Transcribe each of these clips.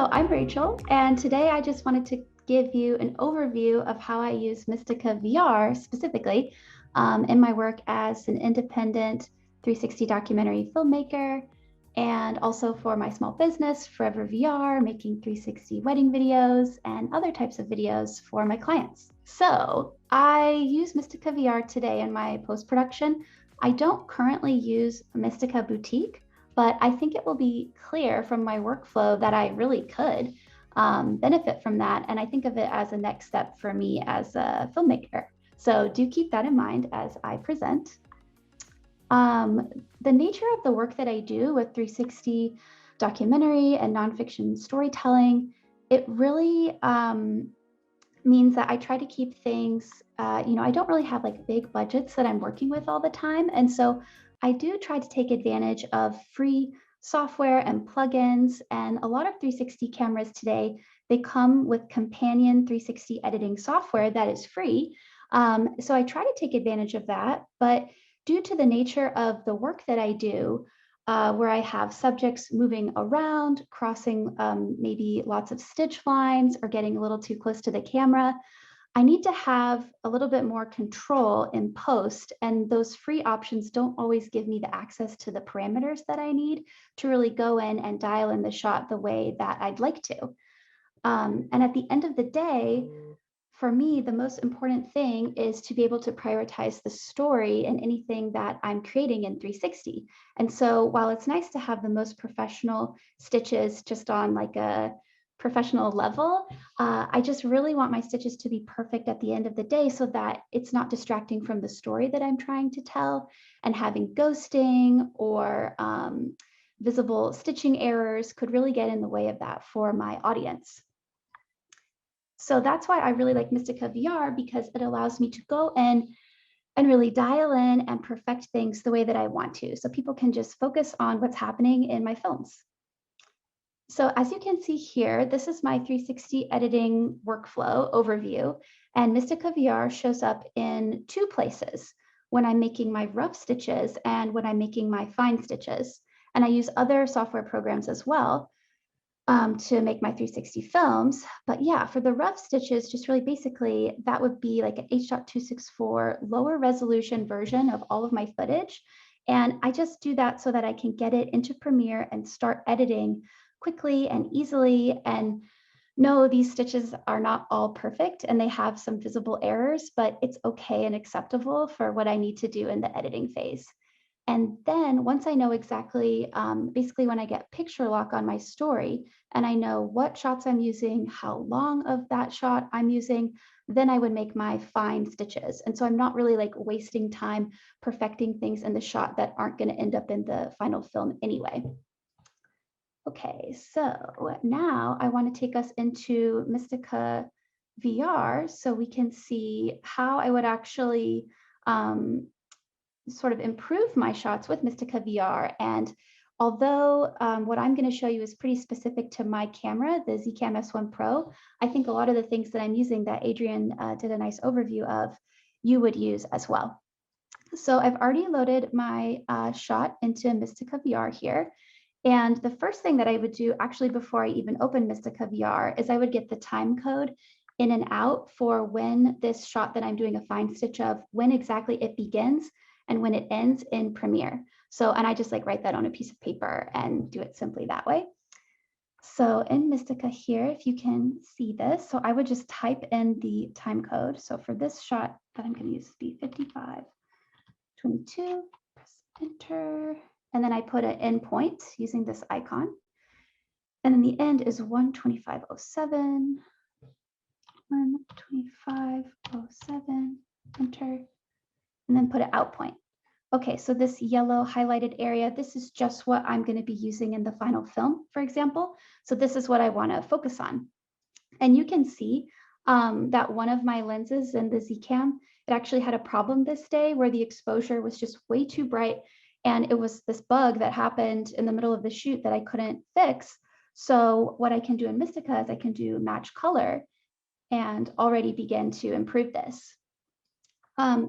So I'm Rachel, and today I just wanted to give you an overview of how I use Mistika VR specifically in my work as an independent 360 documentary filmmaker, and also for my small business, Forever VR, making 360 wedding videos and other types of videos for my clients. So I use Mistika VR today in my post-production. I don't currently use Mistika Boutique, but I think it will be clear from my workflow that I really could benefit from that. And I think of it as a next step for me as a filmmaker. So do keep that in mind as I present. The nature of the work that I do with 360 documentary and nonfiction storytelling, it really means that I try to keep things, I don't really have like big budgets that I'm working with all the time. And so I do try to take advantage of free software and plugins. And a lot of 360 cameras today, they come with companion 360 editing software that is free. So I try to take advantage of that. But due to the nature of the work that I do, where I have subjects moving around, crossing maybe lots of stitch lines or getting a little too close to the camera, I need to have a little bit more control in post, and those free options don't always give me the access to the parameters that I need to really go in and dial in the shot the way that I'd like to. And at the end of the day, for me, the most important thing is to be able to prioritize the story in anything that I'm creating in 360. And so while it's nice to have the most professional stitches just on like a professional level, I just really want my stitches to be perfect at the end of the day so that it's not distracting from the story that I'm trying to tell, and having ghosting or visible stitching errors could really get in the way of that for my audience. So that's why I really like Mistika VR, because it allows me to go in and really dial in and perfect things the way that I want to. So people can just focus on what's happening in my films. So as you can see here, this is my 360 editing workflow overview, and Mistika VR shows up in two places: when I'm making my rough stitches and when I'm making my fine stitches. And I use other software programs as well to make my 360 films. But yeah, for the rough stitches, just really basically, that would be like an H.264 lower resolution version of all of my footage. And I just do that so that I can get it into Premiere and start editing quickly and easily. And no, these stitches are not all perfect and they have some visible errors, but it's okay and acceptable for what I need to do in the editing phase. And then once I know exactly, basically when I get picture lock on my story and I know what shots I'm using, how long of that shot I'm using, then I would make my fine stitches. And so I'm not really like wasting time perfecting things in the shot that aren't going to end up in the final film anyway. Okay, so now I want to take us into Mistika VR so we can see how I would actually sort of improve my shots with Mistika VR. And although what I'm going to show you is pretty specific to my camera, the Zcam S1 Pro, I think a lot of the things that I'm using that Adrian did a nice overview of, you would use as well. So I've already loaded my shot into Mistika VR here. And the first thing that I would do actually before I even open Mistika VR is I would get the time code in and out for when this shot that I'm doing a fine stitch of, when exactly it begins and when it ends in Premiere. So, and I just like write that on a piece of paper and do it simply that way. So in Mistika here, if you can see this, so I would just type in the time code. So for this shot that I'm going to use be 55:22, press enter. And then I put an end point using this icon. And then the end is 1:25:07, 1:25:07, enter, and then put an out point. Okay, so this yellow highlighted area, this is just what I'm going to be using in the final film, for example. So this is what I want to focus on. And you can see that one of my lenses in the Zcam, it actually had a problem this day where the exposure was just way too bright. And it was this bug that happened in the middle of the shoot that I couldn't fix. So what I can do in Mistika is I can do match color and already begin to improve this.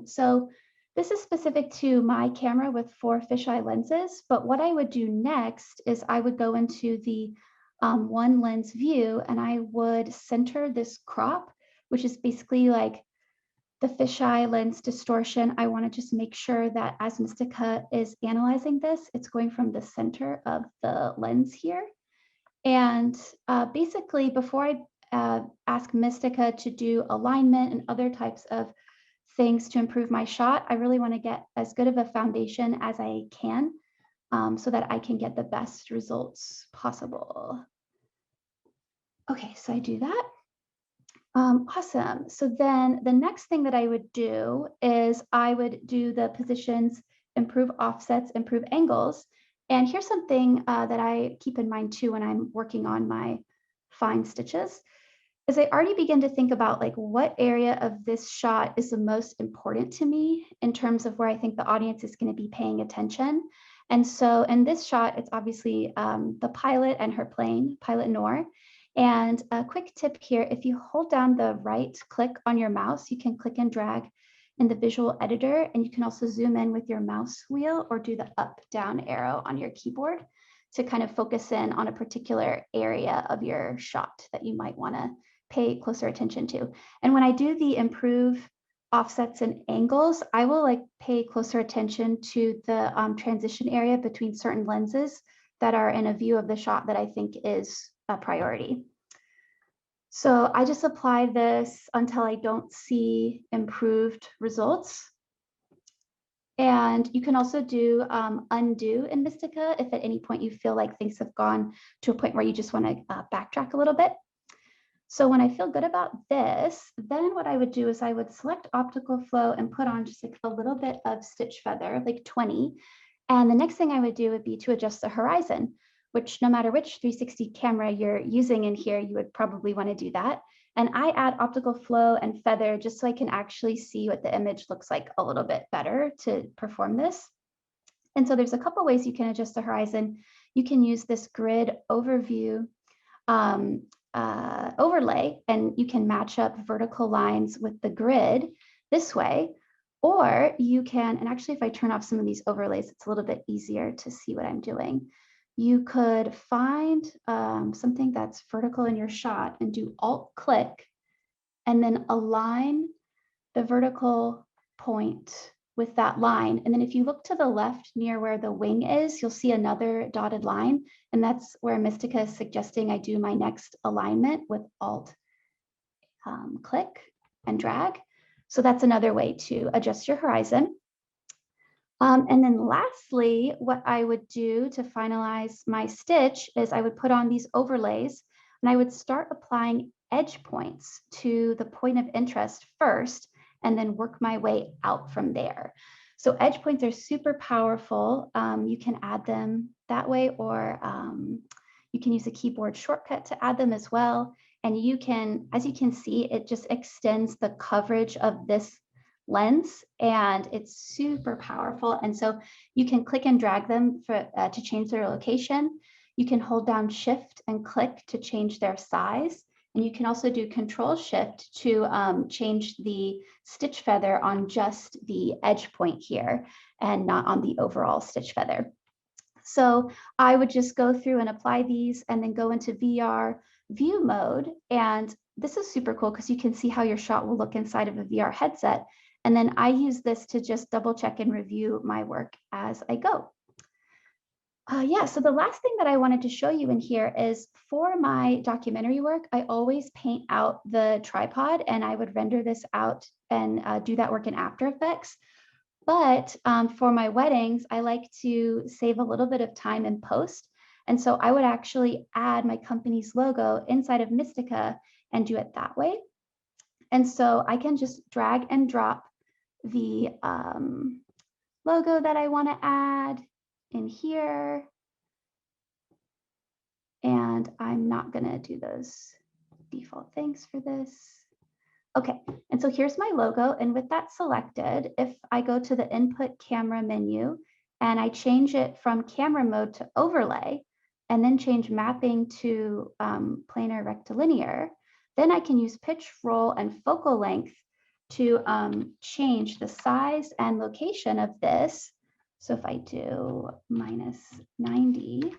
So this is specific to my camera with 4 fisheye lenses, but what I would do next is I would go into the one lens view, and I would center this crop, which is basically like the fisheye lens distortion. I want to just make sure that as Mistika is analyzing this, it's going from the center of the lens here. And basically, before I ask Mistika to do alignment and other types of things to improve my shot, I really want to get as good of a foundation as I can so that I can get the best results possible. Okay, so I do that. Awesome. So then the next thing that I would do is I would do the positions, improve offsets, improve angles. And here's something that I keep in mind too when I'm working on my fine stitches, is I already begin to think about like what area of this shot is the most important to me in terms of where I think the audience is going to be paying attention. And so in this shot, it's obviously the pilot and her plane, Pilot Noor. And a quick tip here, if you hold down the right click on your mouse, you can click and drag in the visual editor, and you can also zoom in with your mouse wheel or do the up down arrow on your keyboard to kind of focus in on a particular area of your shot that you might want to pay closer attention to. And when I do the improve offsets and angles, I will like pay closer attention to the transition area between certain lenses that are in a view of the shot that I think is a priority. So I just apply this until I don't see improved results. And you can also do undo in Mistika if at any point you feel like things have gone to a point where you just want to backtrack a little bit. So when I feel good about this, then what I would do is I would select optical flow and put on just like a little bit of stitch feather, like 20. And the next thing I would do would be to adjust the horizon, which no matter which 360 camera you're using in here, you would probably want to do that. And I add optical flow and feather just so I can actually see what the image looks like a little bit better to perform this. And so there's a couple ways you can adjust the horizon. You can use this grid overview overlay, and you can match up vertical lines with the grid this way. Or you can, and actually if I turn off some of these overlays, it's a little bit easier to see what I'm doing. You could find something that's vertical in your shot and do Alt-click and then align the vertical point with that line. And then if you look to the left near where the wing is, you'll see another dotted line. And that's where Mistika is suggesting I do my next alignment with Alt-click and drag. So that's another way to adjust your horizon. And then lastly, what I would do to finalize my stitch is I would put on these overlays and I would start applying edge points to the point of interest first and then work my way out from there. So edge points are super powerful. You can add them that way, or you can use a keyboard shortcut to add them as well. And you can, as you can see, it just extends the coverage of this lens and it's super powerful. And so you can click and drag them to change their location. You can hold down Shift and click to change their size. And you can also do Control Shift to change the stitch feather on just the edge point here and not on the overall stitch feather. So I would just go through and apply these and then go into VR view mode. And this is super cool because you can see how your shot will look inside of a VR headset. And then I use this to just double check and review my work as I go. Yeah, so the last thing that I wanted to show you in here is for my documentary work, I always paint out the tripod and I would render this out and do that work in After Effects. But for my weddings, I like to save a little bit of time in post. And so I would actually add my company's logo inside of Mistika and do it that way. And so I can just drag and drop the logo that I want to add in here. And I'm not going to do those default things for this. Okay, and so here's my logo. And with that selected, if I go to the input camera menu and I change it from camera mode to overlay, and then change mapping to planar rectilinear, then I can use pitch, roll, and focal length to change the size and location of this. So if I do -90,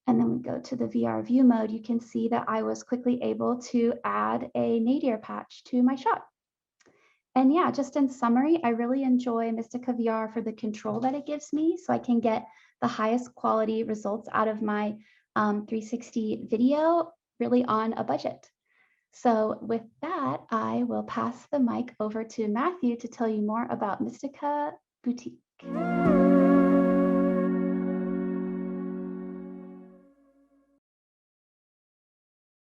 and then we go to the VR view mode, you can see that I was quickly able to add a nadir patch to my shot. And yeah, just in summary, I really enjoy Mistika VR for the control that it gives me, so I can get the highest quality results out of my 360 video, really on a budget. So with that, I will pass the mic over to Matthew to tell you more about Mistika Boutique.